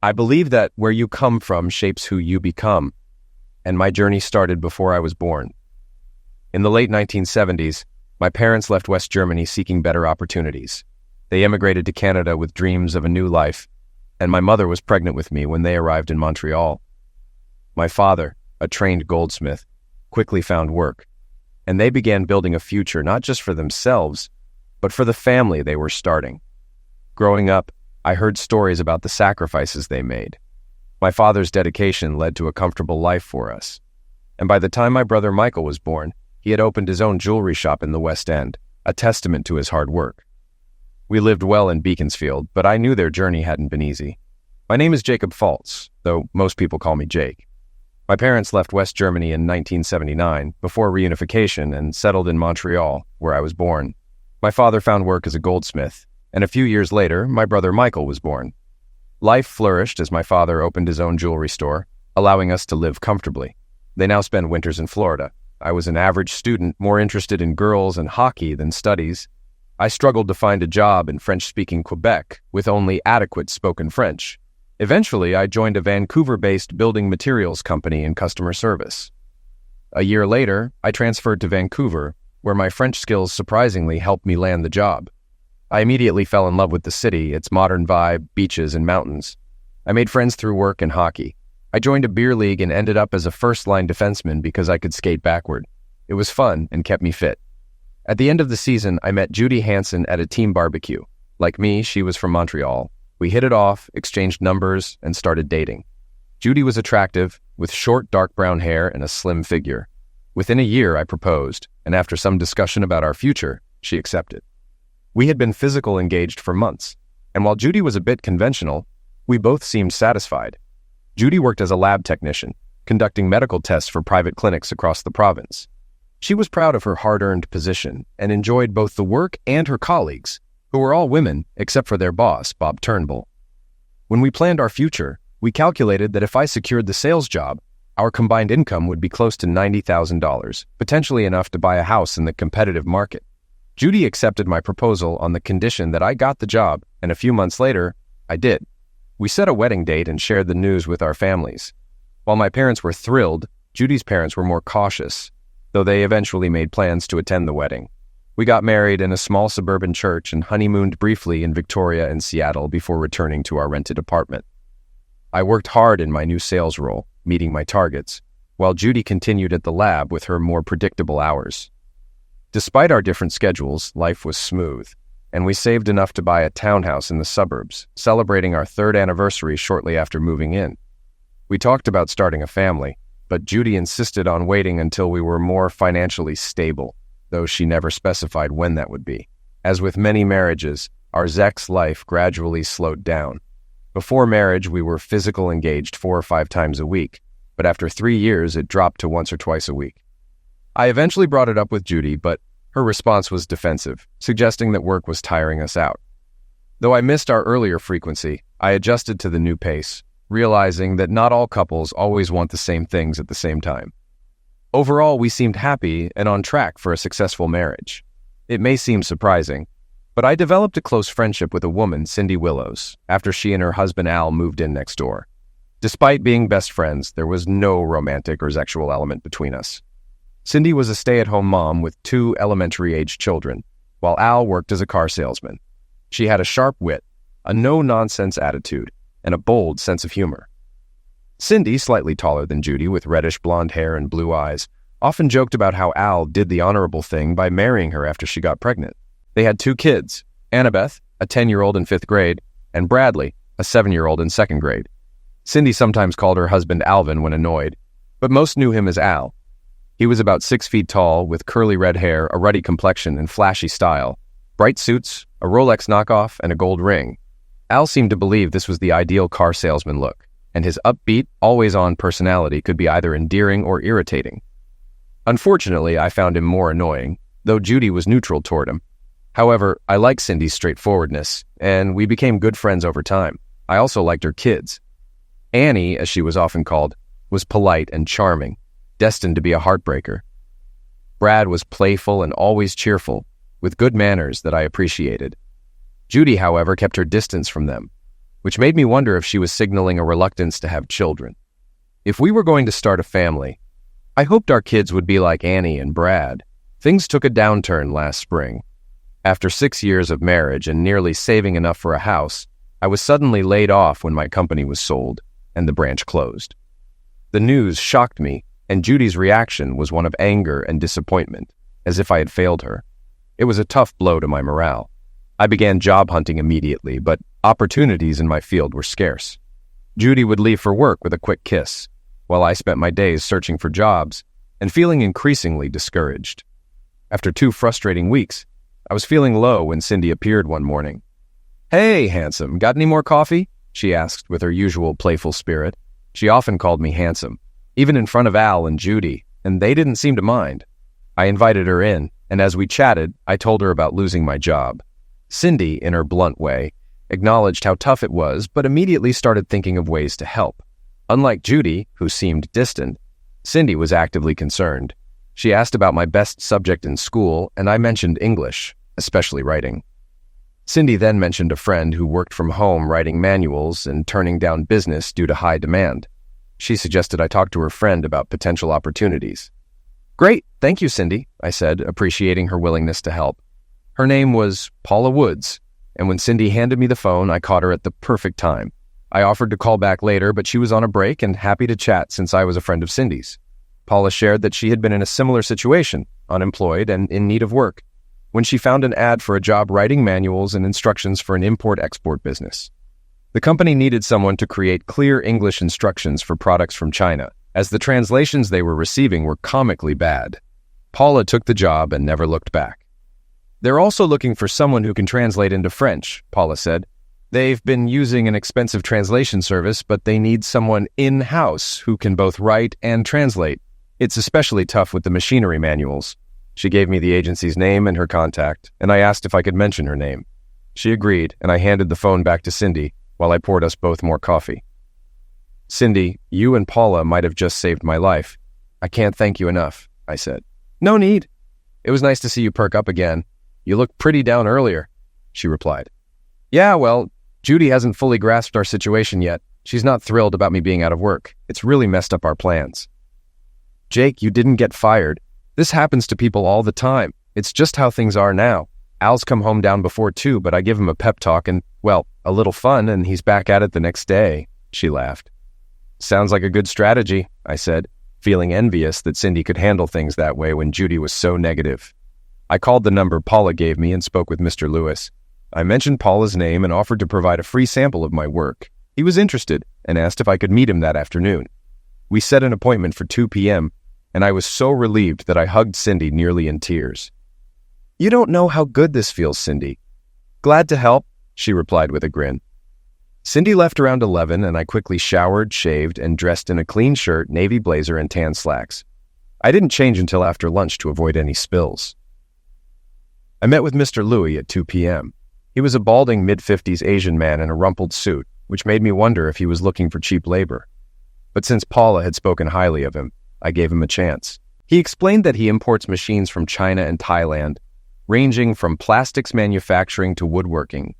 I believe that where you come from shapes who you become, and my journey started before I was born. In the late 1970s, my parents left West Germany seeking better opportunities. They emigrated to Canada with dreams of a new life, and my mother was pregnant with me when they arrived in Montreal. My father, a trained goldsmith, quickly found work, and they began building a future not just for themselves, but for the family they were starting. Growing up, I heard stories about the sacrifices they made. My father's dedication led to a comfortable life for us, and by the time my brother Michael was born, he had opened his own jewelry shop in the West End, a testament to his hard work. We lived well in Beaconsfield, but I knew their journey hadn't been easy. My name is Jacob Faltz, though most people call me Jake. My parents left West Germany in 1979, before reunification, and settled in Montreal, where I was born. My father found work as a goldsmith, and a few years later, my brother Michael was born. Life flourished as my father opened his own jewelry store, allowing us to live comfortably. They now spend winters in Florida. I was an average student, more interested in girls and hockey than studies. I struggled to find a job in French-speaking Quebec with only adequate spoken French. Eventually, I joined a Vancouver-based building materials company in customer service. A year later, I transferred to Vancouver, where my French skills surprisingly helped me land the job. I immediately fell in love with the city, its modern vibe, beaches, and mountains. I made friends through work and hockey. I joined a beer league and ended up as a first-line defenseman because I could skate backward. It was fun and kept me fit. At the end of the season, I met Judy Hansen at a team barbecue. Like me, she was from Montreal. We hit it off, exchanged numbers, and started dating. Judy was attractive, with short, dark brown hair and a slim figure. Within a year, I proposed, and after some discussion about our future, she accepted. We had been physical engaged for months, and while Judy was a bit conventional, we both seemed satisfied. Judy worked as a lab technician, conducting medical tests for private clinics across the province. She was proud of her hard-earned position and enjoyed both the work and her colleagues, who were all women except for their boss, Bob Turnbull. When we planned our future, we calculated that if I secured the sales job, our combined income would be close to $90,000, potentially enough to buy a house in the competitive market. Judy accepted my proposal on the condition that I got the job, and a few months later, I did. We set a wedding date and shared the news with our families. While my parents were thrilled, Judy's parents were more cautious, though they eventually made plans to attend the wedding. We got married in a small suburban church and honeymooned briefly in Victoria and Seattle before returning to our rented apartment. I worked hard in my new sales role, meeting my targets, while Judy continued at the lab with her more predictable hours. Despite our different schedules, life was smooth, and we saved enough to buy a townhouse in the suburbs, celebrating our third anniversary shortly after moving in. We talked about starting a family, but Judy insisted on waiting until we were more financially stable, though she never specified when that would be. As with many marriages, our sex life gradually slowed down. Before marriage, we were physical engaged 4 or 5 times a week, but after 3 years, it dropped to once or twice a week. I eventually brought it up with Judy, but her response was defensive, suggesting that work was tiring us out. Though I missed our earlier frequency, I adjusted to the new pace, realizing that not all couples always want the same things at the same time. Overall, we seemed happy and on track for a successful marriage. It may seem surprising, but I developed a close friendship with a woman, Cindy Willows, after she and her husband Al moved in next door. Despite being best friends, there was no romantic or sexual element between us. Cindy was a stay-at-home mom with 2 elementary-aged children, while Al worked as a car salesman. She had a sharp wit, a no-nonsense attitude, and a bold sense of humor. Cindy, slightly taller than Judy with reddish blonde hair and blue eyes, often joked about how Al did the honorable thing by marrying her after she got pregnant. They had 2 kids, Annabeth, a 10-year-old in 5th grade, and Bradley, a 7-year-old in 2nd grade. Cindy sometimes called her husband Alvin when annoyed, but most knew him as Al. He was about 6 feet tall, with curly red hair, a ruddy complexion, and flashy style. Bright suits, a Rolex knockoff, and a gold ring. Al seemed to believe this was the ideal car salesman look, and his upbeat, always-on personality could be either endearing or irritating. Unfortunately, I found him more annoying, though Judy was neutral toward him. However, I liked Cindy's straightforwardness, and we became good friends over time. I also liked her kids. Annie, as she was often called, was polite and charming, destined to be a heartbreaker. Brad was playful and always cheerful, with good manners that I appreciated. Judy, however, kept her distance from them. which made me wonder if she was signaling a reluctance to have children. If we were going to start a family, I hoped our kids would be like Annie and Brad. Things took a downturn last spring. After 6 years of marriage and nearly saving enough for a house, I was suddenly laid off when my company was sold and the branch closed. The news shocked me, and Judy's reaction was one of anger and disappointment, as if I had failed her. It was a tough blow to my morale. I began job hunting immediately, but opportunities in my field were scarce. Judy would leave for work with a quick kiss, while I spent my days searching for jobs and feeling increasingly discouraged. After 2 frustrating weeks, I was feeling low when Cindy appeared one morning. "Hey, handsome, got any more coffee?" she asked with her usual playful spirit. She often called me handsome, even in front of Al and Judy, and they didn't seem to mind. I invited her in, and as we chatted, I told her about losing my job. Cindy, in her blunt way, acknowledged how tough it was, but immediately started thinking of ways to help. Unlike Judy, who seemed distant, Cindy was actively concerned. She asked about my best subject in school, and I mentioned English, especially writing. Cindy then mentioned a friend who worked from home writing manuals and turning down business due to high demand. She suggested I talk to her friend about potential opportunities. "Great, thank you, Cindy," I said, appreciating her willingness to help. Her name was Paula Woods, and when Cindy handed me the phone, I caught her at the perfect time. I offered to call back later, but she was on a break and happy to chat since I was a friend of Cindy's. Paula shared that she had been in a similar situation, unemployed and in need of work, when she found an ad for a job writing manuals and instructions for an import-export business. The company needed someone to create clear English instructions for products from China, as the translations they were receiving were comically bad. Paula took the job and never looked back. "They're also looking for someone who can translate into French," Paula said. "They've been using an expensive translation service, but they need someone in-house who can both write and translate. It's especially tough with the machinery manuals." She gave me the agency's name and her contact, and I asked if I could mention her name. She agreed, and I handed the phone back to Cindy while I poured us both more coffee. "Cindy, you and Paula might have just saved my life. I can't thank you enough," I said. "No need. It was nice to see you perk up again. You looked pretty down earlier," she replied. "Yeah, well, Judy hasn't fully grasped our situation yet. She's not thrilled about me being out of work. It's really messed up our plans." "Jake, you didn't get fired. This happens to people all the time. It's just how things are now. Al's come home down before too, but I give him a pep talk and, well, a little fun, and he's back at it the next day," she laughed. "Sounds like a good strategy," I said, feeling envious that Cindy could handle things that way when Judy was so negative. I called the number Paula gave me and spoke with Mr. Lewis. I mentioned Paula's name and offered to provide a free sample of my work. He was interested and asked if I could meet him that afternoon. We set an appointment for 2 p.m., and I was so relieved that I hugged Cindy nearly in tears. "You don't know how good this feels, Cindy." "Glad to help," she replied with a grin. Cindy left around 11, and I quickly showered, shaved, and dressed in a clean shirt, navy blazer, and tan slacks. I didn't change until after lunch to avoid any spills. I met with Mr. Louis at 2 p.m. He was a balding mid-50s Asian man in a rumpled suit, which made me wonder if he was looking for cheap labor. But since Paula had spoken highly of him, I gave him a chance. He explained that he imports machines from China and Thailand, ranging from plastics manufacturing to woodworking.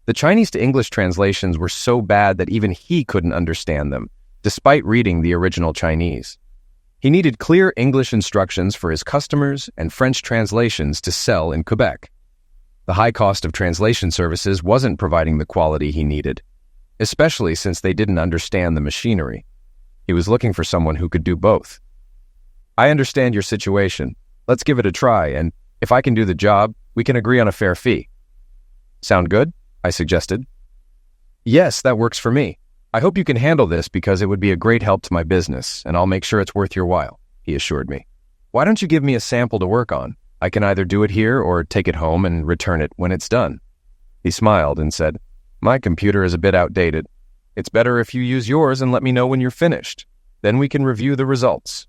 The Chinese to English translations were so bad that even he couldn't understand them, despite reading the original Chinese. He needed clear English instructions for his customers and French translations to sell in Quebec. The high cost of translation services wasn't providing the quality he needed, especially since they didn't understand the machinery. He was looking for someone who could do both. "I understand your situation. Let's give it a try, and if I can do the job, we can agree on a fair fee." "Sound good?" I suggested. "Yes, that works for me. I hope you can handle this because it would be a great help to my business, and I'll make sure it's worth your while," he assured me. "Why don't you give me a sample to work on? I can either do it here or take it home and return it when it's done." He smiled and said, "My computer is a bit outdated. It's better if you use yours and let me know when you're finished. Then we can review the results."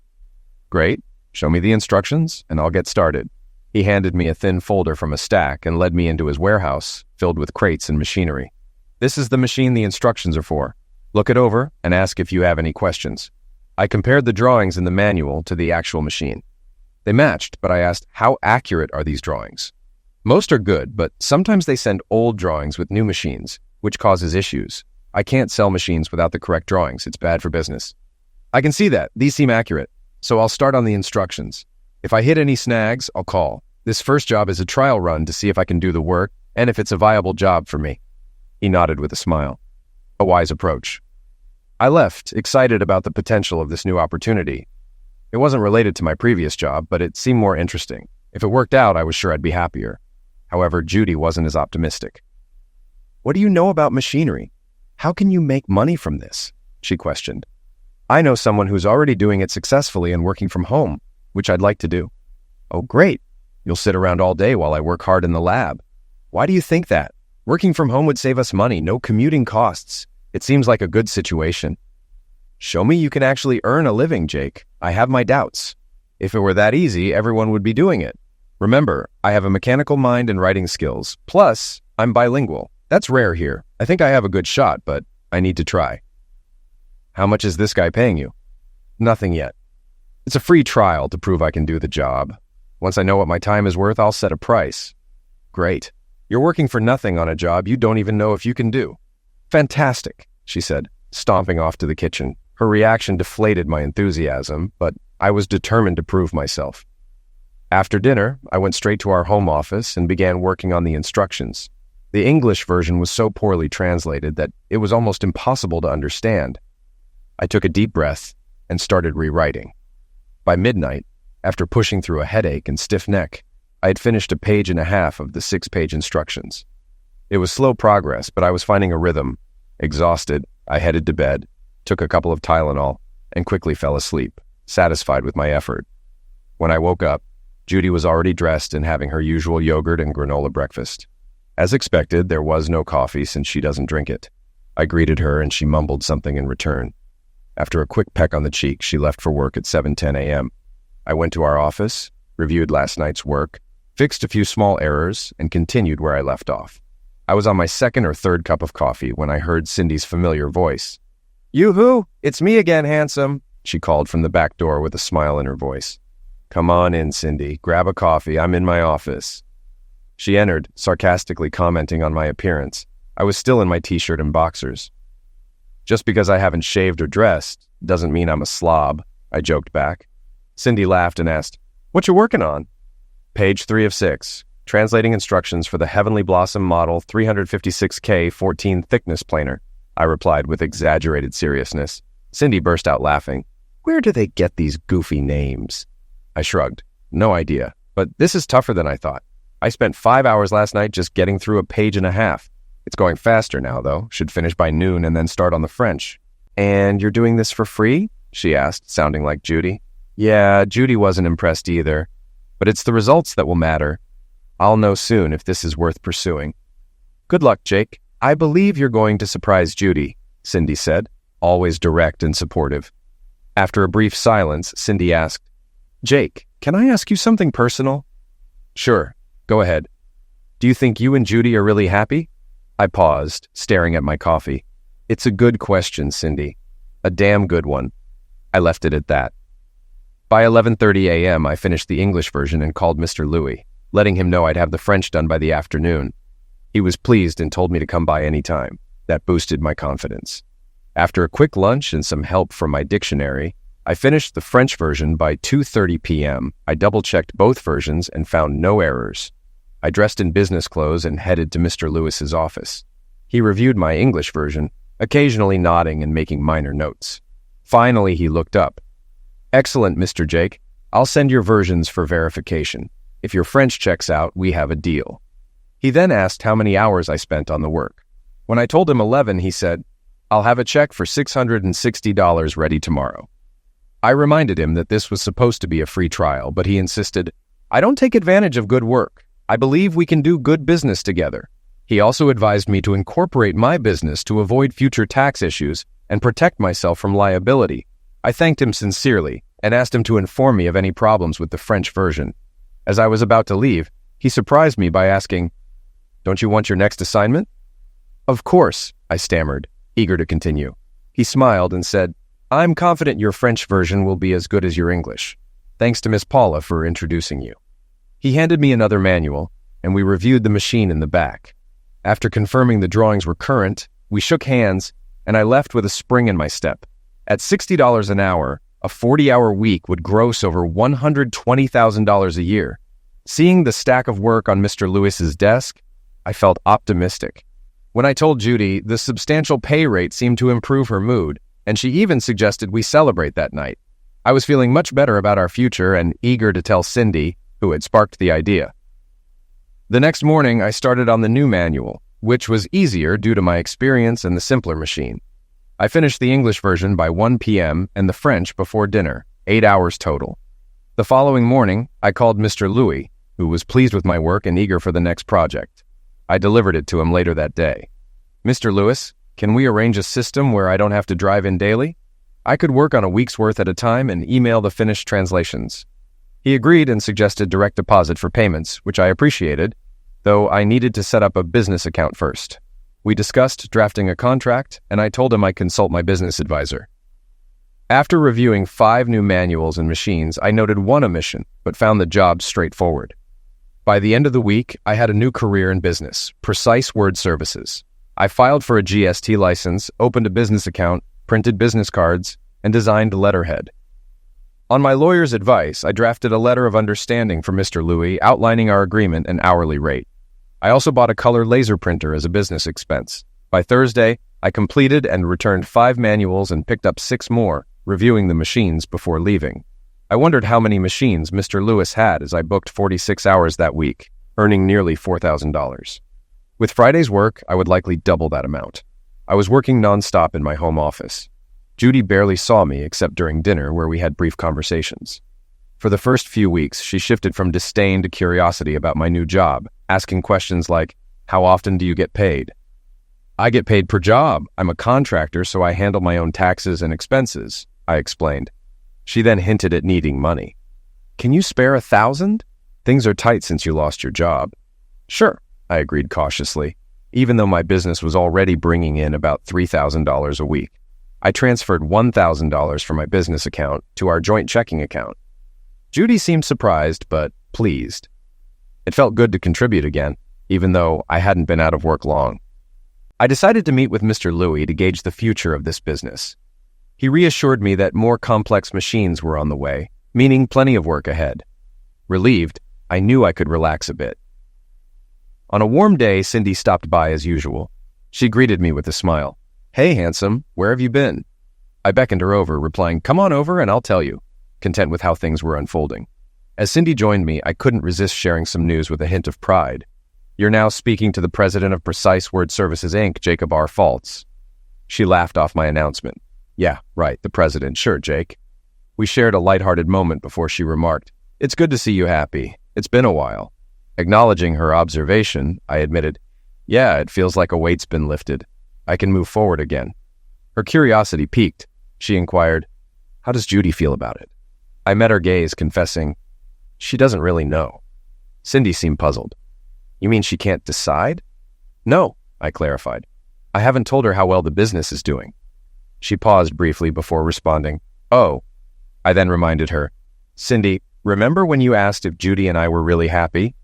"Great. Show me the instructions, and I'll get started." He handed me a thin folder from a stack and led me into his warehouse, filled with crates and machinery. "This is the machine the instructions are for. Look it over and ask if you have any questions." I compared the drawings in the manual to the actual machine. They matched, but I asked, how accurate are these drawings? Most are good, but sometimes they send old drawings with new machines, which causes issues. I can't sell machines without the correct drawings. It's bad for business. I can see that. These seem accurate. So I'll start on the instructions. If I hit any snags, I'll call. This first job is a trial run to see if I can do the work and if it's a viable job for me. He nodded with a smile. A wise approach. I left, excited about the potential of this new opportunity. It wasn't related to my previous job, but it seemed more interesting. If it worked out, I was sure I'd be happier. However, Judy wasn't as optimistic. "What do you know about machinery? How can you make money from this?" she questioned. "I know someone who's already doing it successfully and working from home, which I'd like to do." "Oh, great. You'll sit around all day while I work hard in the lab." "Why do you think that? Working from home would save us money, no commuting costs. It seems like a good situation." "Show me you can actually earn a living, Jake. I have my doubts. If it were that easy, everyone would be doing it. Remember, I have a mechanical mind and writing skills. Plus, I'm bilingual. That's rare here. I think I have a good shot, but I need to try." "How much is this guy paying you?" "Nothing yet. It's a free trial to prove I can do the job. Once I know what my time is worth, I'll set a price." "Great. You're working for nothing on a job you don't even know if you can do." "Fantastic," she said, stomping off to the kitchen. Her reaction deflated my enthusiasm, but I was determined to prove myself. After dinner, I went straight to our home office and began working on the instructions. The English version was so poorly translated that it was almost impossible to understand. I took a deep breath and started rewriting. By midnight, after pushing through a headache and stiff neck, I had finished a page and a half of the 6-page instructions. It was slow progress, but I was finding a rhythm. Exhausted, I headed to bed, took a couple of Tylenol, and quickly fell asleep, satisfied with my effort. When I woke up, Judy was already dressed and having her usual yogurt and granola breakfast. As expected, there was no coffee since she doesn't drink it. I greeted her and she mumbled something in return. After a quick peck on the cheek, she left for work at 7:10 a.m. I went to our office, reviewed last night's work, fixed a few small errors, and continued where I left off. I was on my second or third cup of coffee when I heard Cindy's familiar voice. "Yoo-hoo! It's me again, handsome," she called from the back door with a smile in her voice. "Come on in, Cindy. Grab a coffee. I'm in my office." She entered, sarcastically commenting on my appearance. I was still in my t-shirt and boxers. "Just because I haven't shaved or dressed doesn't mean I'm a slob," I joked back. Cindy laughed and asked, "What you working on?" "Page 3 of 6, translating instructions for the Heavenly Blossom Model 356K 14 thickness planer," I replied with exaggerated seriousness. Cindy burst out laughing. "Where do they get these goofy names?" I shrugged. "No idea, but this is tougher than I thought. I spent 5 hours last night just getting through a page and a half. It's going faster now, though. Should finish by noon and then start on the French." "And you're doing this for free?" she asked, sounding like Judy. Yeah, Judy wasn't impressed either. But it's the results that will matter. I'll know soon if this is worth pursuing. "Good luck, Jake. I believe you're going to surprise Judy," Cindy said, always direct and supportive. After a brief silence, Cindy asked, "Jake, can I ask you something personal?" "Sure. Go ahead." "Do you think you and Judy are really happy?" I paused, staring at my coffee. "It's a good question, Cindy. A damn good one." I left it at that. By 11:30 a.m., I finished the English version and called Mr. Louis, letting him know I'd have the French done by the afternoon. He was pleased and told me to come by any time. That boosted my confidence. After a quick lunch and some help from my dictionary, I finished the French version by 2:30 p.m. I double-checked both versions and found no errors. I dressed in business clothes and headed to Mr. Lewis's office. He reviewed my English version, occasionally nodding and making minor notes. Finally, he looked up. "Excellent, Mr. Jake. I'll send your versions for verification. If your French checks out, we have a deal." He then asked how many hours I spent on the work. When I told him 11, he said, "I'll have a check for $660 ready tomorrow." I reminded him that this was supposed to be a free trial, but he insisted, "I don't take advantage of good work. I believe we can do good business together." He also advised me to incorporate my business to avoid future tax issues and protect myself from liability. I thanked him sincerely and asked him to inform me of any problems with the French version. As I was about to leave, he surprised me by asking, "Don't you want your next assignment?" "Of course," I stammered, eager to continue. He smiled and said, "I'm confident your French version will be as good as your English. Thanks to Miss Paula for introducing you." He handed me another manual, and we reviewed the machine in the back. After confirming the drawings were current, we shook hands and I left with a spring in my step. At $60 an hour, a 40-hour week would gross over $120,000 a year. Seeing the stack of work on Mr. Lewis's desk, I felt optimistic. When I told Judy, the substantial pay rate seemed to improve her mood, and she even suggested we celebrate that night. I was feeling much better about our future and eager to tell Cindy, who had sparked the idea. The next morning, I started on the new manual, which was easier due to my experience and the simpler machine. I finished the English version by 1 p.m. and the French before dinner, 8 hours total. The following morning, I called Mr. Louis, who was pleased with my work and eager for the next project. I delivered it to him later that day. "Mr. Lewis, can we arrange a system where I don't have to drive in daily? I could work on a week's worth at a time and email the finished translations." He agreed and suggested direct deposit for payments, which I appreciated, though I needed to set up a business account first. We discussed drafting a contract, and I told him I'd consult my business advisor. After reviewing 5 new manuals and machines, I noted one omission, but found the job straightforward. By the end of the week, I had a new career in business, precise word services. I filed for a GST license, opened a business account, printed business cards, and designed a letterhead. On my lawyer's advice, I drafted a letter of understanding for Mr. Louis outlining our agreement and hourly rate. I also bought a color laser printer as a business expense. By Thursday, I completed and returned 5 manuals and picked up 6 more, reviewing the machines before leaving. I wondered how many machines Mr. Lewis had as I booked 46 hours that week, earning nearly $4,000. With Friday's work, I would likely double that amount. I was working nonstop in my home office. Judy barely saw me except during dinner, where we had brief conversations. For the first few weeks, she shifted from disdain to curiosity about my new job, asking questions like, "How often do you get paid?" "I get paid per job. I'm a contractor, so I handle my own taxes and expenses," I explained. She then hinted at needing money. "Can you spare $1,000? Things are tight since you lost your job." "Sure," I agreed cautiously, even though my business was already bringing in about $3,000 a week. I transferred $1,000 from my business account to our joint checking account. Judy seemed surprised, but pleased. It felt good to contribute again, even though I hadn't been out of work long. I decided to meet with Mr. Louis to gauge the future of this business. He reassured me that more complex machines were on the way, meaning plenty of work ahead. Relieved, I knew I could relax a bit. On a warm day, Cindy stopped by as usual. She greeted me with a smile. "Hey, handsome, where have you been?" I beckoned her over, replying, "Come on over and I'll tell you," content with how things were unfolding. As Cindy joined me, I couldn't resist sharing some news with a hint of pride. "You're now speaking to the president of Precise Word Services, Inc., Jacob R. Faltz." She laughed off my announcement. "Yeah, right, the president. Sure, Jake." We shared a lighthearted moment before she remarked, "It's good to see you happy. It's been a while." Acknowledging her observation, I admitted, "Yeah, it feels like a weight's been lifted. I can move forward again." Her curiosity piqued. She inquired, "How does Judy feel about it?" I met her gaze, confessing, "She doesn't really know." Cindy seemed puzzled. "You mean she can't decide?" "No," I clarified. "I haven't told her how well the business is doing." She paused briefly before responding, "Oh." I then reminded her, "Cindy, remember when you asked if Judy and I were really happy?"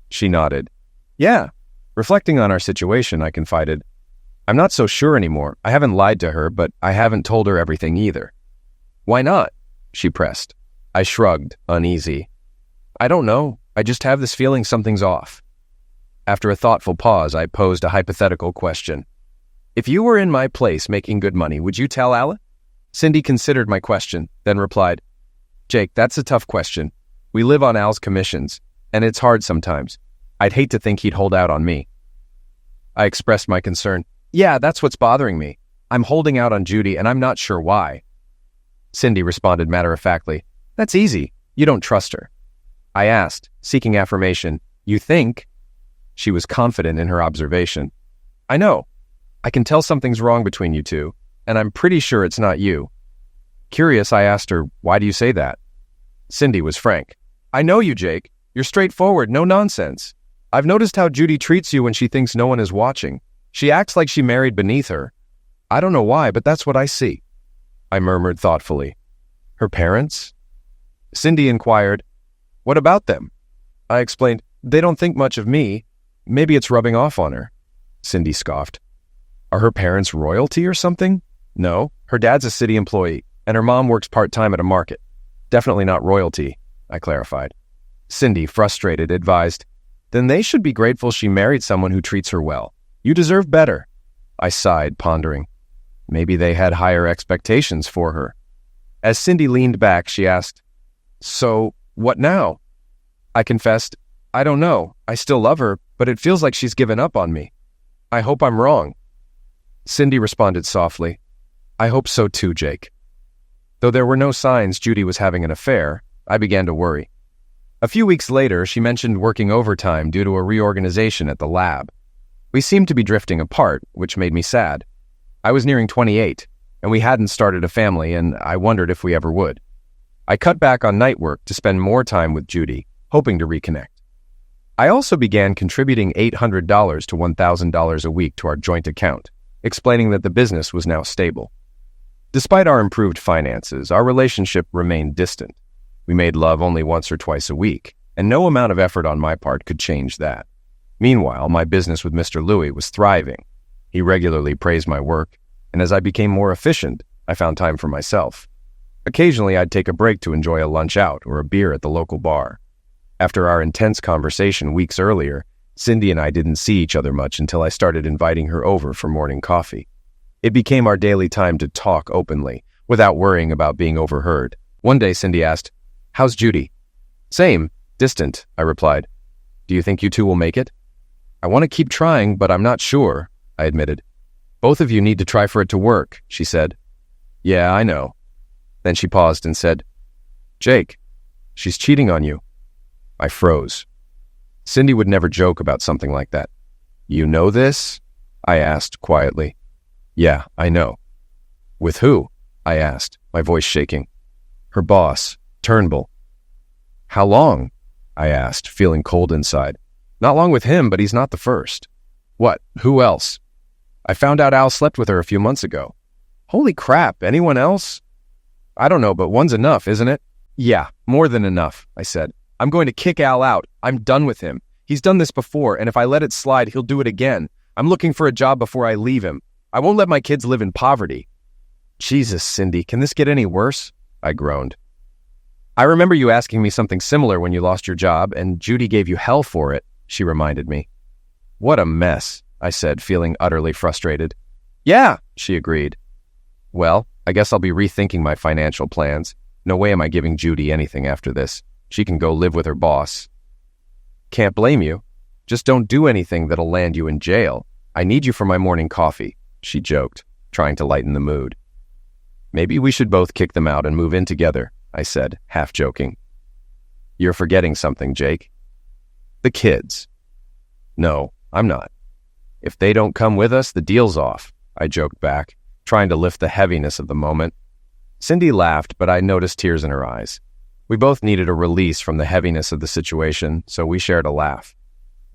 She nodded. "Yeah." Reflecting on our situation, I confided, "I'm not so sure anymore. I haven't lied to her, but I haven't told her everything either." "Why not?" she pressed. I shrugged, uneasy. "I don't know. I just have this feeling something's off." After a thoughtful pause, I posed a hypothetical question. "If you were in my place making good money, would you tell Alec?" Cindy considered my question, then replied, "Jake, that's a tough question. We live on Al's commissions, and it's hard sometimes. I'd hate to think he'd hold out on me." I expressed my concern. "Yeah, that's what's bothering me. I'm holding out on Judy, and I'm not sure why." Cindy responded matter-of-factly, "That's easy. You don't trust her." I asked, seeking affirmation, "You think?" She was confident in her observation. "I know. I can tell something's wrong between you two, and I'm pretty sure it's not you." Curious, I asked her, "Why do you say that?" Cindy was frank. "I know you, Jake. You're straightforward, no nonsense. I've noticed how Judy treats you when she thinks no one is watching. She acts like she married beneath her. I don't know why, but that's what I see." I murmured thoughtfully, "Her parents?" Cindy inquired, "What about them?" I explained, "They don't think much of me. Maybe it's rubbing off on her." Cindy scoffed. Are her parents royalty or something? No, her dad's a city employee, and her mom works part-time at a market. Definitely not royalty, I clarified. Cindy, frustrated, advised, then they should be grateful she married someone who treats her well. You deserve better. I sighed, pondering. Maybe they had higher expectations for her. As Cindy leaned back, she asked, so, what now? I confessed, I don't know. I still love her, but it feels like she's given up on me. I hope I'm wrong. Cindy responded softly, I hope so too, Jake. Though there were no signs Judy was having an affair, I began to worry. A few weeks later, she mentioned working overtime due to a reorganization at the lab. We seemed to be drifting apart, which made me sad. I was nearing 28, and we hadn't started a family, and I wondered if we ever would. I cut back on night work to spend more time with Judy, hoping to reconnect. I also began contributing $800 to $1,000 a week to our joint account, explaining that the business was now stable. Despite our improved finances, our relationship remained distant. We made love only once or twice a week, and no amount of effort on my part could change that. Meanwhile, my business with Mr. Louis was thriving. He regularly praised my work, and as I became more efficient, I found time for myself. Occasionally, I'd take a break to enjoy a lunch out or a beer at the local bar. After our intense conversation weeks earlier, Cindy and I didn't see each other much until I started inviting her over for morning coffee. It became our daily time to talk openly, without worrying about being overheard. One day, Cindy asked, "How's Judy?" "Same, distant," I replied. "Do you think you two will make it?" "I want to keep trying, but I'm not sure," I admitted. "Both of you need to try for it to work," she said. "Yeah, I know." Then she paused and said, "Jake, she's cheating on you." I froze. Cindy would never joke about something like that. "You know this?" I asked quietly. "Yeah, I know." "With who?" I asked, my voice shaking. "Her boss, Turnbull." "How long?" I asked, feeling cold inside. "Not long with him, but he's not the first." "What? Who else?" "I found out Al slept with her a few months ago." "Holy crap, anyone else?" "I don't know, but one's enough, isn't it?" "Yeah, more than enough," I said. "I'm going to kick Al out. I'm done with him. He's done this before, and if I let it slide, he'll do it again. I'm looking for a job before I leave him. I won't let my kids live in poverty." "Jesus, Cindy, can this get any worse?" I groaned. "I remember you asking me something similar when you lost your job, and Judy gave you hell for it," she reminded me. "What a mess," I said, feeling utterly frustrated. "Yeah," she agreed. "Well, I guess I'll be rethinking my financial plans. No way am I giving Judy anything after this. She can go live with her boss." "Can't blame you. Just don't do anything that'll land you in jail. I need you for my morning coffee," she joked, trying to lighten the mood. "Maybe we should both kick them out and move in together," I said, half joking. "You're forgetting something, Jake." "The kids." "No, I'm not. If they don't come with us, the deal's off," I joked back, trying to lift the heaviness of the moment. Cindy laughed, but I noticed tears in her eyes. We both needed a release from the heaviness of the situation, so we shared a laugh.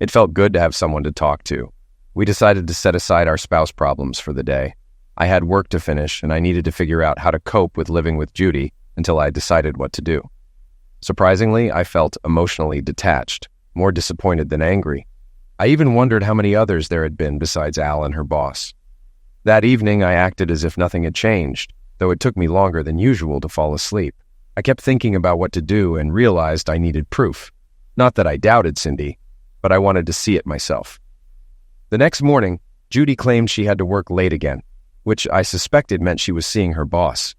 It felt good to have someone to talk to. We decided to set aside our spouse problems for the day. I had work to finish, and I needed to figure out how to cope with living with Judy until I decided what to do. Surprisingly, I felt emotionally detached, more disappointed than angry. I even wondered how many others there had been besides Al and her boss. That evening, I acted as if nothing had changed, though it took me longer than usual to fall asleep. I kept thinking about what to do and realized I needed proof. Not that I doubted Cindy, but I wanted to see it myself. The next morning, Judy claimed she had to work late again, which I suspected meant she was seeing her boss.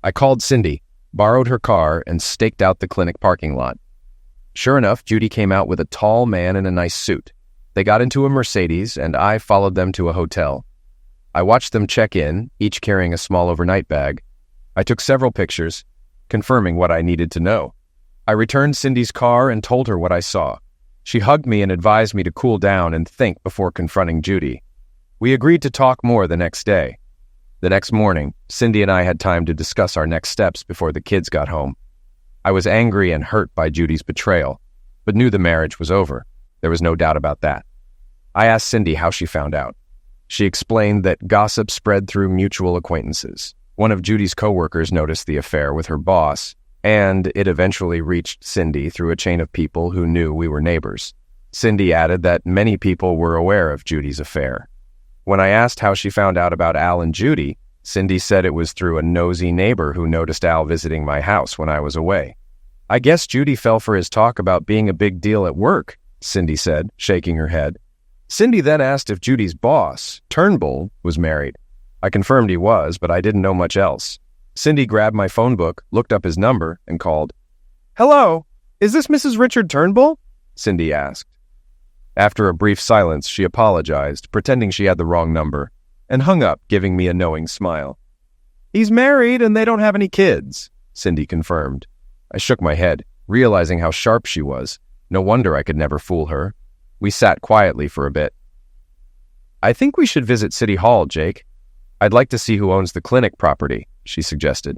I called Cindy, borrowed her car, and staked out the clinic parking lot. Sure enough, Judy came out with a tall man in a nice suit. They got into a Mercedes, and I followed them to a hotel. I watched them check in, each carrying a small overnight bag. I took several pictures, confirming what I needed to know. I returned Cindy's car and told her what I saw. She hugged me and advised me to cool down and think before confronting Judy. We agreed to talk more the next day. The next morning, Cindy and I had time to discuss our next steps before the kids got home. I was angry and hurt by Judy's betrayal, but knew the marriage was over. There was no doubt about that. I asked Cindy how she found out. She explained that gossip spread through mutual acquaintances. One of Judy's coworkers noticed the affair with her boss, and it eventually reached Cindy through a chain of people who knew we were neighbors. Cindy added that many people were aware of Judy's affair. When I asked how she found out about Al and Judy, Cindy said it was through a nosy neighbor who noticed Al visiting my house when I was away. I guess Judy fell for his talk about being a big deal at work, Cindy said, shaking her head. Cindy then asked if Judy's boss, Turnbull, was married. I confirmed he was, but I didn't know much else. Cindy grabbed my phone book, looked up his number, and called. "Hello, is this Mrs. Richard Turnbull?" Cindy asked. After a brief silence, she apologized, pretending she had the wrong number, and hung up, giving me a knowing smile. "He's married and they don't have any kids," Cindy confirmed. I shook my head, realizing how sharp she was. No wonder I could never fool her. We sat quietly for a bit. "I think we should visit City Hall, Jake. I'd like to see who owns the clinic property," she suggested.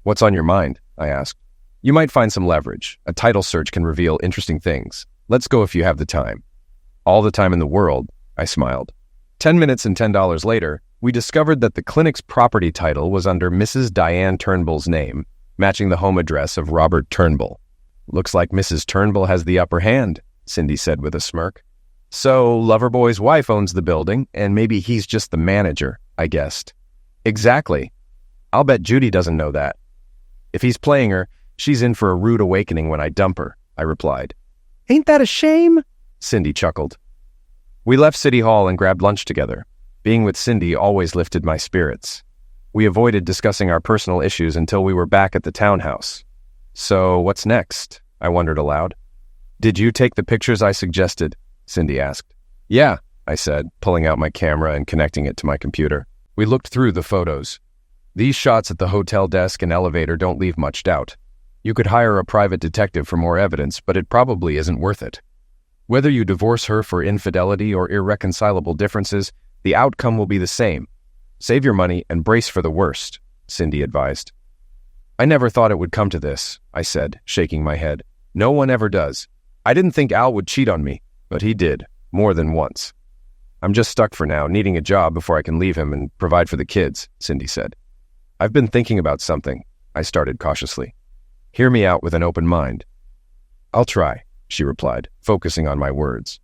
"What's on your mind?" I asked. "You might find some leverage. A title search can reveal interesting things. Let's go if you have the time." "All the time in the world," I smiled. 10 minutes and $10 later, we discovered that the clinic's property title was under Mrs. Diane Turnbull's name, matching the home address of Robert Turnbull. "Looks like Mrs. Turnbull has the upper hand," Cindy said with a smirk. "So Loverboy's wife owns the building, and maybe he's just the manager," I guessed. "Exactly. I'll bet Judy doesn't know that. If he's playing her, she's in for a rude awakening when I dump her," I replied. "Ain't that a shame?" Cindy chuckled. We left City Hall and grabbed lunch together. Being with Cindy always lifted my spirits. We avoided discussing our personal issues until we were back at the townhouse. "So what's next?" I wondered aloud. "Did you take the pictures I suggested?" Cindy asked. "Yeah," I said, pulling out my camera and connecting it to my computer. We looked through the photos. These shots at the hotel desk and elevator don't leave much doubt. You could hire a private detective for more evidence, but it probably isn't worth it. Whether you divorce her for infidelity or irreconcilable differences, the outcome will be the same. Save your money and brace for the worst, Cindy advised. "I never thought it would come to this," I said, shaking my head. "No one ever does. I didn't think Al would cheat on me, but he did, more than once. I'm just stuck for now, needing a job before I can leave him and provide for the kids," Cindy said. "I've been thinking about something," I started cautiously. "Hear me out with an open mind." "I'll try," she replied, focusing on my words.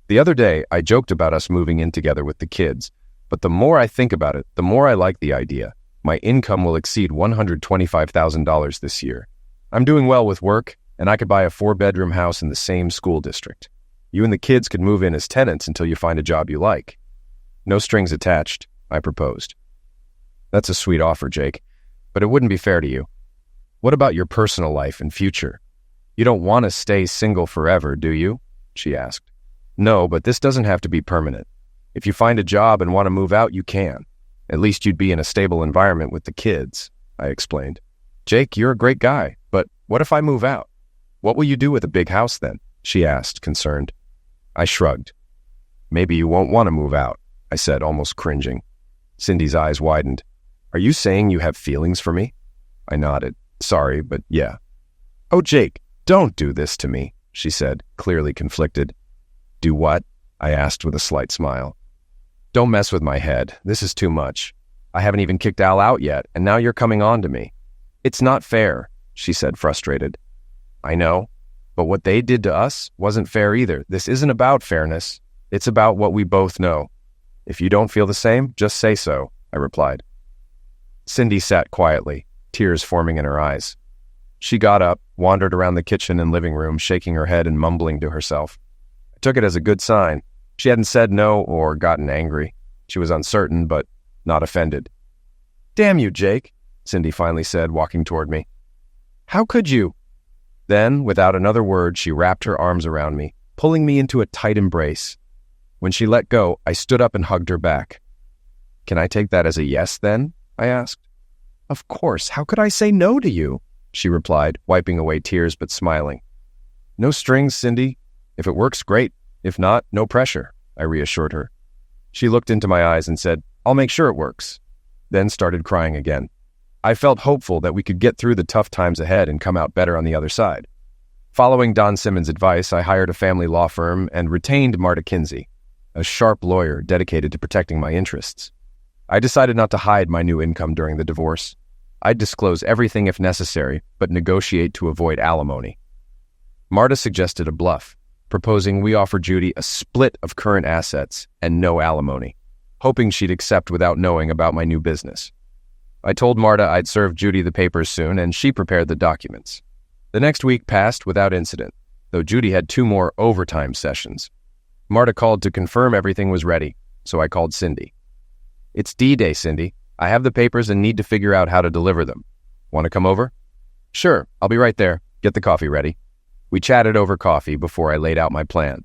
"The other day, I joked about us moving in together with the kids, but the more I think about it, the more I like the idea. My income will exceed $125,000 this year. I'm doing well with work, and I could buy a 4-bedroom house in the same school district. You and the kids could move in as tenants until you find a job you like. No strings attached," I proposed. "That's a sweet offer, Jake, but it wouldn't be fair to you. What about your personal life and future? You don't want to stay single forever, do you?" she asked. "No, but this doesn't have to be permanent. If you find a job and want to move out, you can. At least you'd be in a stable environment with the kids," I explained. "Jake, you're a great guy, but what if I move out? What will you do with a big house then?" she asked, concerned. I shrugged. "Maybe you won't want to move out," I said, almost cringing. Cindy's eyes widened. "Are you saying you have feelings for me?" I nodded. "Sorry, but yeah." "Oh, Jake, don't do this to me," she said, clearly conflicted. "Do what?" I asked with a slight smile. "Don't mess with my head. This is too much. I haven't even kicked Al out yet, and now you're coming on to me." "It's not fair," she said, frustrated. "I know, but what they did to us wasn't fair either. This isn't about fairness. It's about what we both know. If you don't feel the same, just say so," I replied. Cindy sat quietly, tears forming in her eyes. She got up, wandered around the kitchen and living room, shaking her head and mumbling to herself. I took it as a good sign. She hadn't said no or gotten angry. She was uncertain, but not offended. "Damn you, Jake," Cindy finally said, walking toward me. "How could you?" Then, without another word, she wrapped her arms around me, pulling me into a tight embrace. When she let go, I stood up and hugged her back. "Can I take that as a yes, then?" I asked. "Of course. How could I say no to you?" she replied, wiping away tears but smiling. "No strings, Cindy. If it works, great. If not, no pressure," I reassured her. She looked into my eyes and said, "I'll make sure it works," then started crying again. I felt hopeful that we could get through the tough times ahead and come out better on the other side. Following Don Simmons' advice, I hired a family law firm and retained Marta Kinsey, a sharp lawyer dedicated to protecting my interests. I decided not to hide my new income during the divorce. I'd disclose everything if necessary, but negotiate to avoid alimony. Marta suggested a bluff, proposing we offer Judy a split of current assets and no alimony. hoping she'd accept without knowing about my new business. I told Marta I'd serve Judy the papers soon, and she prepared the documents. The next week passed without incident, though Judy had 2 more overtime sessions. Marta called to confirm everything was ready, so I called Cindy. "It's D-Day, Cindy. I have the papers and need to figure out how to deliver them. Want to come over?" "Sure, I'll be right there. Get the coffee ready." We chatted over coffee before I laid out my plan.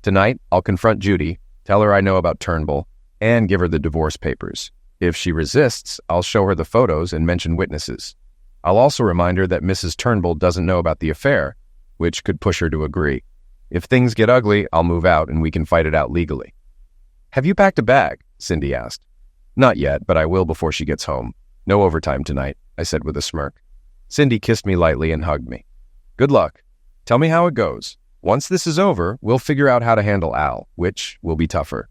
Tonight, I'll confront Judy, tell her I know about Turnbull, and give her the divorce papers. If she resists, I'll show her the photos and mention witnesses. I'll also remind her that Mrs. Turnbull doesn't know about the affair, which could push her to agree. If things get ugly, I'll move out and we can fight it out legally. "Have you packed a bag?" Cindy asked. "Not yet, but I will before she gets home. No overtime tonight," I said with a smirk. Cindy kissed me lightly and hugged me. "Good luck. Tell me how it goes. Once this is over, we'll figure out how to handle Al, which will be tougher."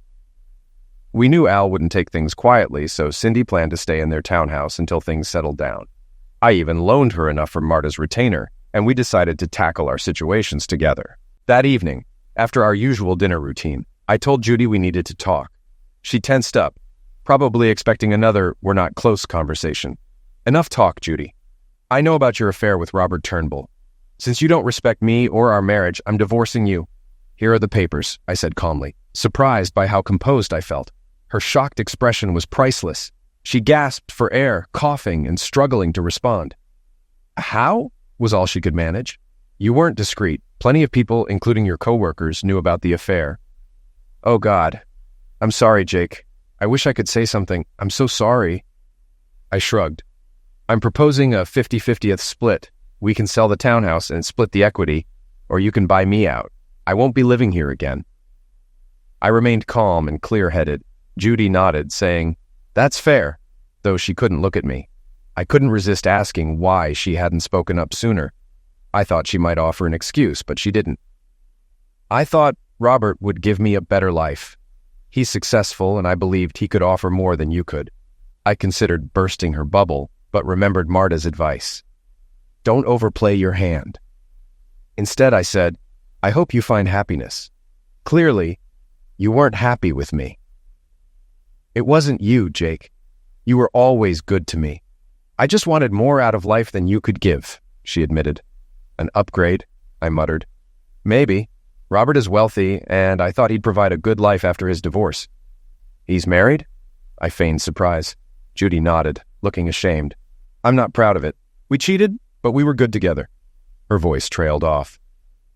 We knew Al wouldn't take things quietly, so Cindy planned to stay in their townhouse until things settled down. I even loaned her enough for Marta's retainer, and we decided to tackle our situations together. That evening, after our usual dinner routine, I told Judy we needed to talk. She tensed up, probably expecting another "we're not close" conversation. "Enough talk, Judy. I know about your affair with Robert Turnbull. Since you don't respect me or our marriage, I'm divorcing you. Here are the papers," I said calmly, surprised by how composed I felt. Her shocked expression was priceless. She gasped for air, coughing and struggling to respond. "How?" was all she could manage. "You weren't discreet. Plenty of people, including your coworkers, knew about the affair." "Oh God. I'm sorry, Jake. I wish I could say something. I'm so sorry." I shrugged. "I'm proposing a 50-50th split. We can sell the townhouse and split the equity, or you can buy me out. I won't be living here again." I remained calm and clear-headed. Judy nodded, saying, "That's fair," though she couldn't look at me. I couldn't resist asking why she hadn't spoken up sooner. I thought she might offer an excuse, but she didn't. "I thought Robert would give me a better life. He's successful, and I believed he could offer more than you could." I considered bursting her bubble, but remembered Marta's advice. "Don't overplay your hand." Instead, I said, "I hope you find happiness. Clearly, you weren't happy with me." "It wasn't you, Jake. You were always good to me. I just wanted more out of life than you could give," she admitted. "An upgrade," I muttered. "Maybe. Robert is wealthy, and I thought he'd provide a good life after his divorce." "He's married?" I feigned surprise. Judy nodded, looking ashamed. "I'm not proud of it. We cheated, but we were good together." Her voice trailed off.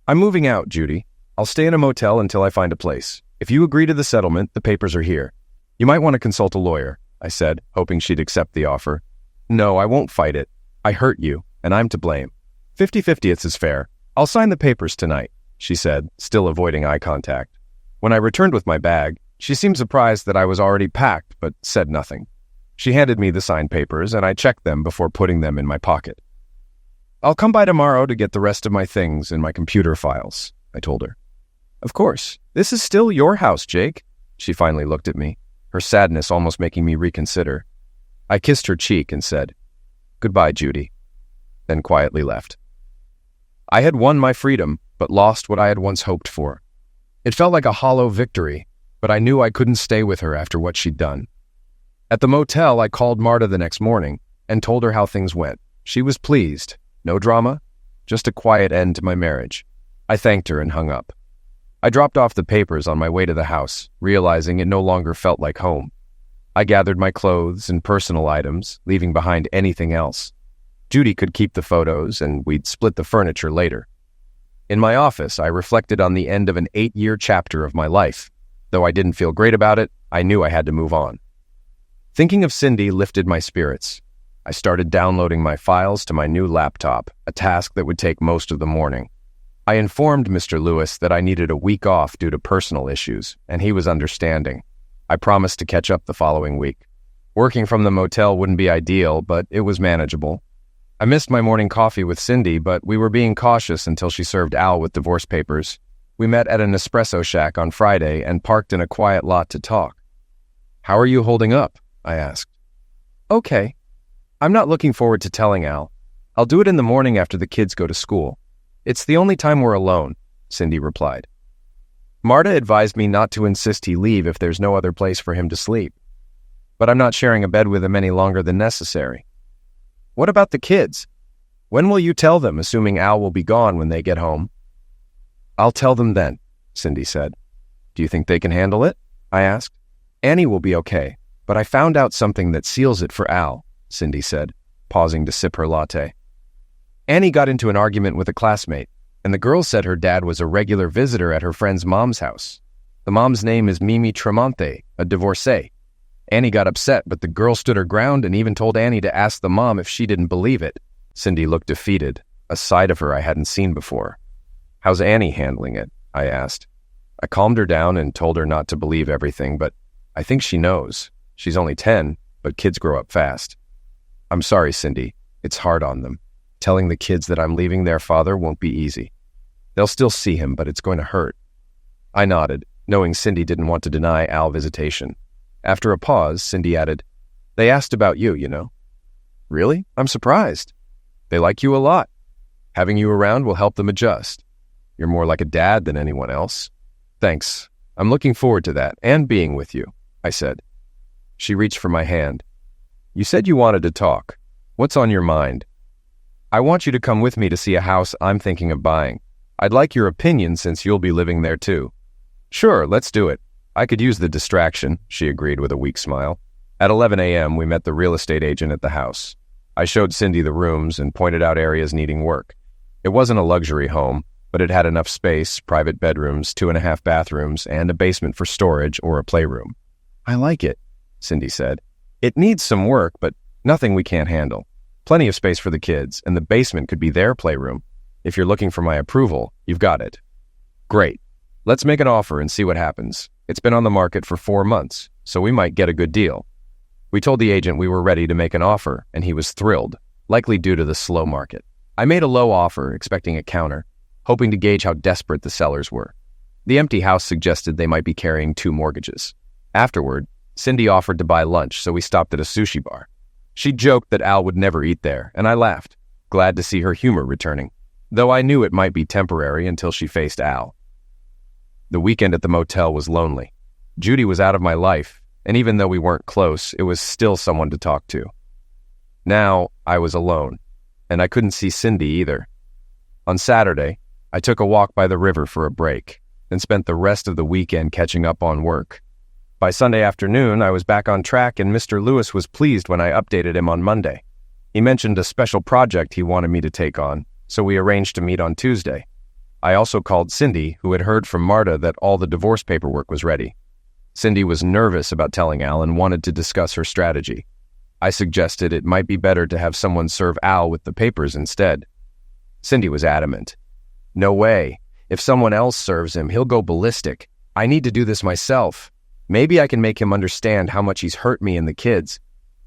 "I'm moving out, Judy. I'll stay in a motel until I find a place. If you agree to the settlement, the papers are here. You might want to consult a lawyer," I said, hoping she'd accept the offer. "No, I won't fight it. I hurt you, and I'm to blame. 50-50th is fair. I'll sign the papers tonight," she said, still avoiding eye contact. When I returned with my bag, she seemed surprised that I was already packed, but said nothing. She handed me the signed papers, and I checked them before putting them in my pocket. "I'll come by tomorrow to get the rest of my things in my computer files," I told her. "Of course. This is still your house, Jake." She finally looked at me, her sadness almost making me reconsider. I kissed her cheek and said, "Goodbye, Judy," then quietly left. I had won my freedom, but lost what I had once hoped for. It felt like a hollow victory, but I knew I couldn't stay with her after what she'd done. At the motel, I called Marta the next morning and told her how things went. She was pleased. No drama, just a quiet end to my marriage. I thanked her and hung up. I dropped off the papers on my way to the house, realizing it no longer felt like home. I gathered my clothes and personal items, leaving behind anything else. Judy could keep the photos, and we'd split the furniture later. In my office, I reflected on the end of an 8-year chapter of my life. Though I didn't feel great about it, I knew I had to move on. Thinking of Cindy lifted my spirits. I started downloading my files to my new laptop, a task that would take most of the morning. I informed Mr. Lewis that I needed a week off due to personal issues, and he was understanding. I promised to catch up the following week. Working from the motel wouldn't be ideal, but it was manageable. I missed my morning coffee with Cindy, but we were being cautious until she served Al with divorce papers. We met at an espresso shack on Friday and parked in a quiet lot to talk. "How are you holding up?" I asked. "Okay. I'm not looking forward to telling Al. I'll do it in the morning after the kids go to school. It's the only time we're alone," Cindy replied. Marta advised me not to insist he leave if there's no other place for him to sleep. But I'm not sharing a bed with him any longer than necessary. What about the kids? When will you tell them, assuming Al will be gone when they get home? I'll tell them then, Cindy said. Do you think they can handle it? I asked. Annie will be okay, but I found out something that seals it for Al, Cindy said, pausing to sip her latte. Annie got into an argument with a classmate, and the girl said her dad was a regular visitor at her friend's mom's house. The mom's name is Mimi Tremonte, a divorcee. Annie got upset, but the girl stood her ground and even told Annie to ask the mom if she didn't believe it. Cindy looked defeated, a side of her I hadn't seen before. How's Annie handling it? I asked. I calmed her down and told her not to believe everything, but I think she knows. She's only 10, but kids grow up fast. I'm sorry, Cindy. It's hard on them. Telling the kids that I'm leaving their father won't be easy. They'll still see him, but it's going to hurt. I nodded, knowing Cindy didn't want to deny Al visitation. After a pause, Cindy added, They asked about you, you know. Really? I'm surprised. They like you a lot. Having you around will help them adjust. You're more like a dad than anyone else. Thanks. I'm looking forward to that and being with you, I said. She reached for my hand. You said you wanted to talk. What's on your mind? I want you to come with me to see a house I'm thinking of buying. I'd like your opinion since you'll be living there too. Sure, let's do it. I could use the distraction, she agreed with a weak smile. At 11 a.m., we met the real estate agent at the house. I showed Cindy the rooms and pointed out areas needing work. It wasn't a luxury home, but it had enough space, private bedrooms, 2.5 bathrooms, and a basement for storage or a playroom. I like it, Cindy said. It needs some work, but nothing we can't handle. Plenty of space for the kids, and the basement could be their playroom. If you're looking for my approval, you've got it. Great. Let's make an offer and see what happens. It's been on the market for 4 months, so we might get a good deal. We told the agent we were ready to make an offer, and he was thrilled, likely due to the slow market. I made a low offer, expecting a counter, hoping to gauge how desperate the sellers were. The empty house suggested they might be carrying 2 mortgages. Afterward, Cindy offered to buy lunch, so we stopped at a sushi bar. She joked that Al would never eat there, and I laughed, glad to see her humor returning, though I knew it might be temporary until she faced Al. The weekend at the motel was lonely. Judy was out of my life, and even though we weren't close, it was still someone to talk to. Now, I was alone, and I couldn't see Cindy either. On Saturday, I took a walk by the river for a break, and spent the rest of the weekend catching up on work. By Sunday afternoon, I was back on track, and Mr. Lewis was pleased when I updated him on Monday. He mentioned a special project he wanted me to take on, so we arranged to meet on Tuesday. I also called Cindy, who had heard from Marta that all the divorce paperwork was ready. Cindy was nervous about telling Al and wanted to discuss her strategy. I suggested it might be better to have someone serve Al with the papers instead. Cindy was adamant. No way. If someone else serves him, he'll go ballistic. I need to do this myself. Maybe I can make him understand how much he's hurt me and the kids.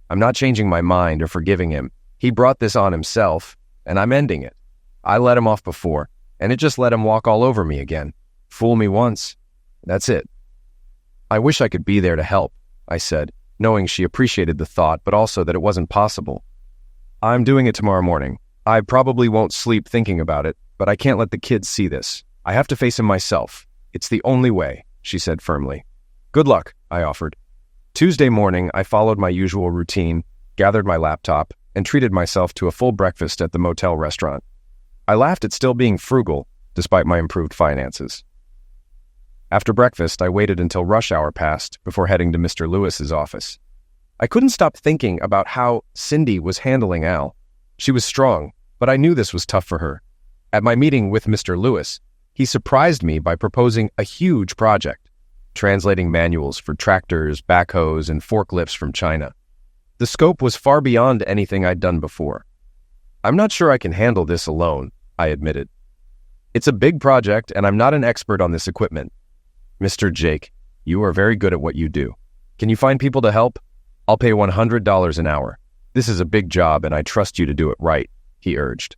I'm not changing my mind or forgiving him. He brought this on himself, and I'm ending it. I let him off before, and it just let him walk all over me again. Fool me once. That's it. I wish I could be there to help, I said, knowing she appreciated the thought, but also that it wasn't possible. I'm doing it tomorrow morning. I probably won't sleep thinking about it, but I can't let the kids see this. I have to face him myself. It's the only way, she said firmly. Good luck, I offered. Tuesday morning, I followed my usual routine, gathered my laptop, and treated myself to a full breakfast at the motel restaurant. I laughed at still being frugal, despite my improved finances. After breakfast, I waited until rush hour passed before heading to Mr. Lewis's office. I couldn't stop thinking about how Cindy was handling Al. She was strong, but I knew this was tough for her. At my meeting with Mr. Lewis, he surprised me by proposing a huge project, translating manuals for tractors, backhoes, and forklifts from China. The scope was far beyond anything I'd done before. I'm not sure I can handle this alone, I admitted. It's a big project, and I'm not an expert on this equipment. Mr. Jake, you are very good at what you do. Can you find people to help? I'll pay $100 an hour. This is a big job, and I trust you to do it right, he urged.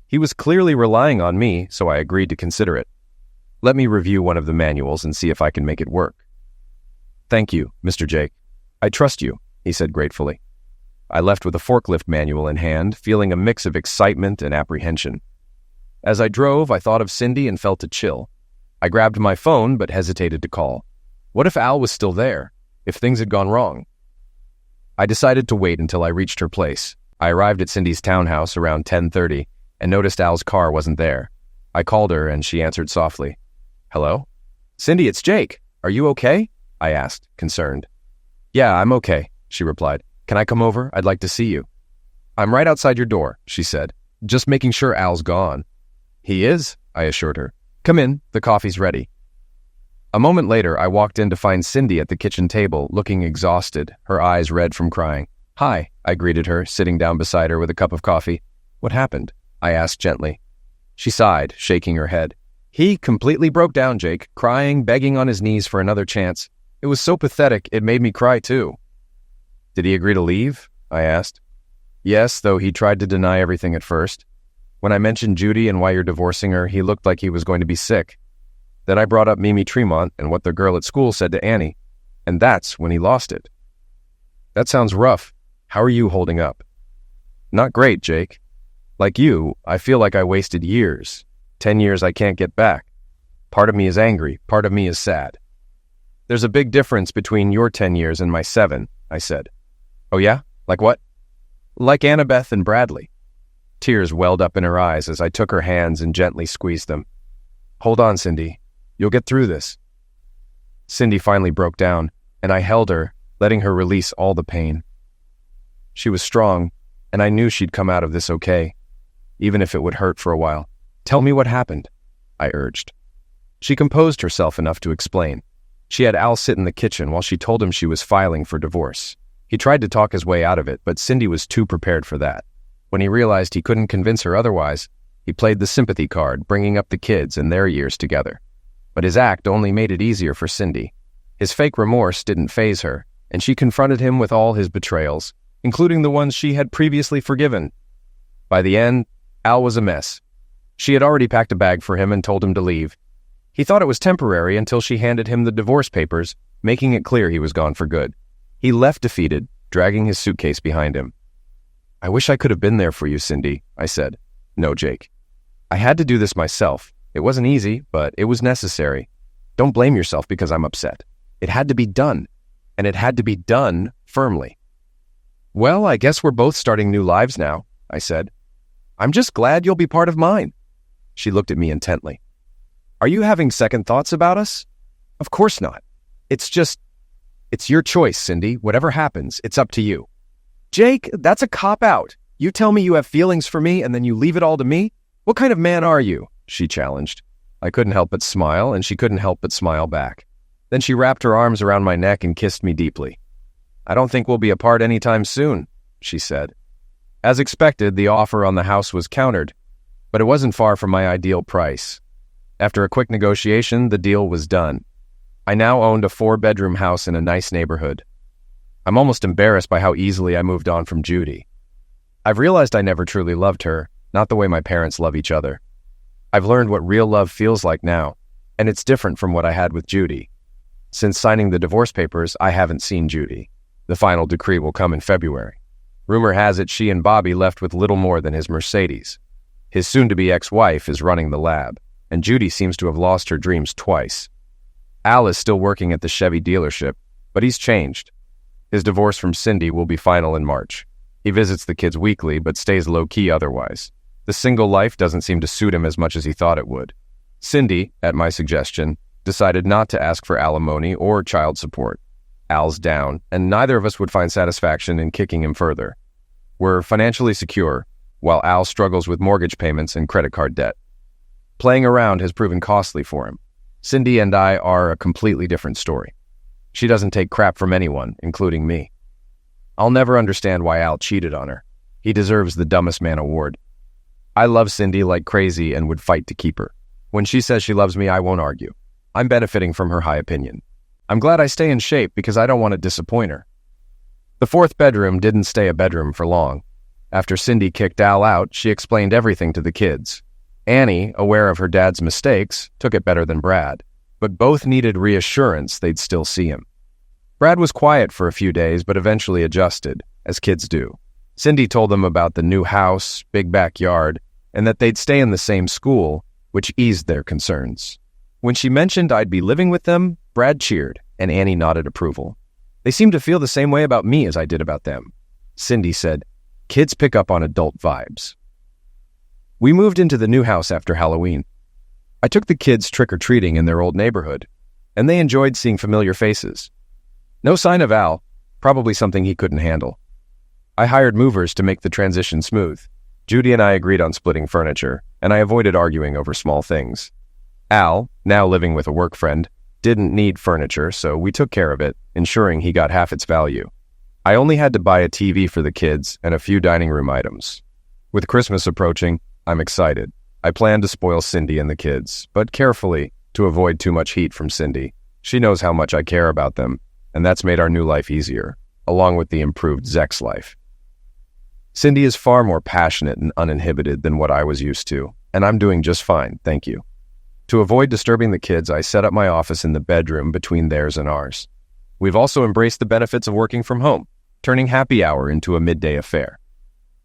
He was clearly relying on me, so I agreed to consider it. Let me review one of the manuals and see if I can make it work. Thank you, Mr. Jake. I trust you, he said gratefully. I left with a forklift manual in hand, feeling a mix of excitement and apprehension. As I drove, I thought of Cindy and felt a chill. I grabbed my phone but hesitated to call. What if Al was still there? If things had gone wrong? I decided to wait until I reached her place. I arrived at Cindy's townhouse around 10:30 and noticed Al's car wasn't there. I called her and she answered softly. Hello? Cindy, it's Jake. Are you okay? I asked, concerned. Yeah, I'm okay, she replied. Can I come over? I'd like to see you. I'm right outside your door, she said, just making sure Al's gone. He is, I assured her. Come in, the coffee's ready. A moment later, I walked in to find Cindy at the kitchen table, looking exhausted, her eyes red from crying. Hi, I greeted her, sitting down beside her with a cup of coffee. What happened? I asked gently. She sighed, shaking her head. He completely broke down, Jake, crying, begging on his knees for another chance. It was so pathetic, it made me cry too. Did he agree to leave? I asked. Yes, though he tried to deny everything at first. When I mentioned Judy and why you're divorcing her, he looked like he was going to be sick. Then I brought up Mimi Tremont and what the girl at school said to Annie, and that's when he lost it. That sounds rough. How are you holding up? Not great, Jake. Like you, I feel like I wasted years. 10 years I can't get back. Part of me is angry, part of me is sad. There's a big difference between your 10 years and my 7, I said. Oh yeah? Like what? Like Annabeth and Bradley. Tears welled up in her eyes as I took her hands and gently squeezed them. Hold on, Cindy. You'll get through this. Cindy finally broke down, and I held her, letting her release all the pain. She was strong, and I knew she'd come out of this okay, even if it would hurt for a while. Tell me what happened, I urged. She composed herself enough to explain. She had Al sit in the kitchen while she told him she was filing for divorce. He tried to talk his way out of it, but Cindy was too prepared for that. When he realized he couldn't convince her otherwise, he played the sympathy card, bringing up the kids and their years together. But his act only made it easier for Cindy. His fake remorse didn't faze her, and she confronted him with all his betrayals, including the ones she had previously forgiven. By the end, Al was a mess. She had already packed a bag for him and told him to leave. He thought it was temporary until she handed him the divorce papers, making it clear he was gone for good. He left defeated, dragging his suitcase behind him. I wish I could have been there for you, Cindy, I said. No, Jake. I had to do this myself. It wasn't easy, but it was necessary. Don't blame yourself because I'm upset. It had to be done, and it had to be done firmly. Well, I guess we're both starting new lives now, I said. I'm just glad you'll be part of mine. She looked at me intently. Are you having second thoughts about us? Of course not. It's your choice, Cindy. Whatever happens, it's up to you. Jake, that's a cop-out. You tell me you have feelings for me and then you leave it all to me? What kind of man are you? She challenged. I couldn't help but smile, and she couldn't help but smile back. Then she wrapped her arms around my neck and kissed me deeply. I don't think we'll be apart anytime soon, she said. As expected, the offer on the house was countered, but it wasn't far from my ideal price. After a quick negotiation, the deal was done. I now owned a 4-bedroom house in a nice neighborhood. I'm almost embarrassed by how easily I moved on from Judy. I've realized I never truly loved her, not the way my parents love each other. I've learned what real love feels like now, and it's different from what I had with Judy. Since signing the divorce papers, I haven't seen Judy. The final decree will come in February. Rumor has it she and Bobby left with little more than his Mercedes. His soon-to-be ex-wife is running the lab, and Judy seems to have lost her dreams twice. Al is still working at the Chevy dealership, but he's changed. His divorce from Cindy will be final in March. He visits the kids weekly, but stays low-key otherwise. The single life doesn't seem to suit him as much as he thought it would. Cindy, at my suggestion, decided not to ask for alimony or child support. Al's down, and neither of us would find satisfaction in kicking him further. We're financially secure, while Al struggles with mortgage payments and credit card debt. Playing around has proven costly for him. Cindy and I are a completely different story. She doesn't take crap from anyone, including me. I'll never understand why Al cheated on her. He deserves the dumbest man award. I love Cindy like crazy and would fight to keep her. When she says she loves me, I won't argue. I'm benefiting from her high opinion. I'm glad I stay in shape because I don't want to disappoint her. The 4th bedroom didn't stay a bedroom for long. After Cindy kicked Al out, she explained everything to the kids. Annie, aware of her dad's mistakes, took it better than Brad, but both needed reassurance they'd still see him. Brad was quiet for a few days, but eventually adjusted, as kids do. Cindy told them about the new house, big backyard, and that they'd stay in the same school, which eased their concerns. When she mentioned I'd be living with them, Brad cheered, and Annie nodded approval. They seemed to feel the same way about me as I did about them. Cindy said, "Kids pick up on adult vibes." We moved into the new house after Halloween. I took the kids trick-or-treating in their old neighborhood, and they enjoyed seeing familiar faces. No sign of Al, probably something he couldn't handle. I hired movers to make the transition smooth. Judy and I agreed on splitting furniture, and I avoided arguing over small things. Al, now living with a work friend, didn't need furniture, so we took care of it, ensuring he got half its value. I only had to buy a TV for the kids and a few dining room items. With Christmas approaching, I'm excited. I plan to spoil Cindy and the kids, but carefully, to avoid too much heat from Cindy. She knows how much I care about them, and that's made our new life easier, along with the improved Zex life. Cindy is far more passionate and uninhibited than what I was used to, and I'm doing just fine, thank you. To avoid disturbing the kids, I set up my office in the bedroom between theirs and ours. We've also embraced the benefits of working from home, turning happy hour into a midday affair.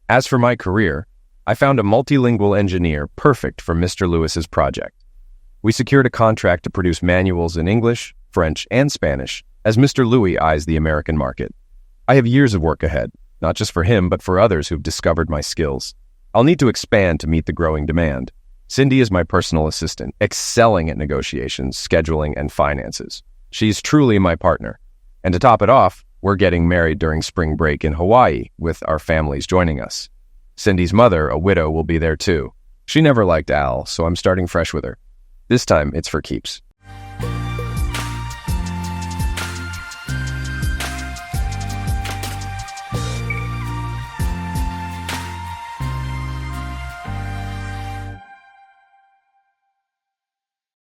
As for my career, I found a multilingual engineer perfect for Mr. Lewis's project. We secured a contract to produce manuals in English, French, and Spanish as Mr. Louis eyes the American market. I have years of work ahead, not just for him, but for others who've discovered my skills. I'll need to expand to meet the growing demand. Cindy is my personal assistant, excelling at negotiations, scheduling, and finances. She's truly my partner. And to top it off, we're getting married during spring break in Hawaii, with our families joining us. Cindy's mother, a widow, will be there too. She never liked Al, so I'm starting fresh with her. This time, it's for keeps.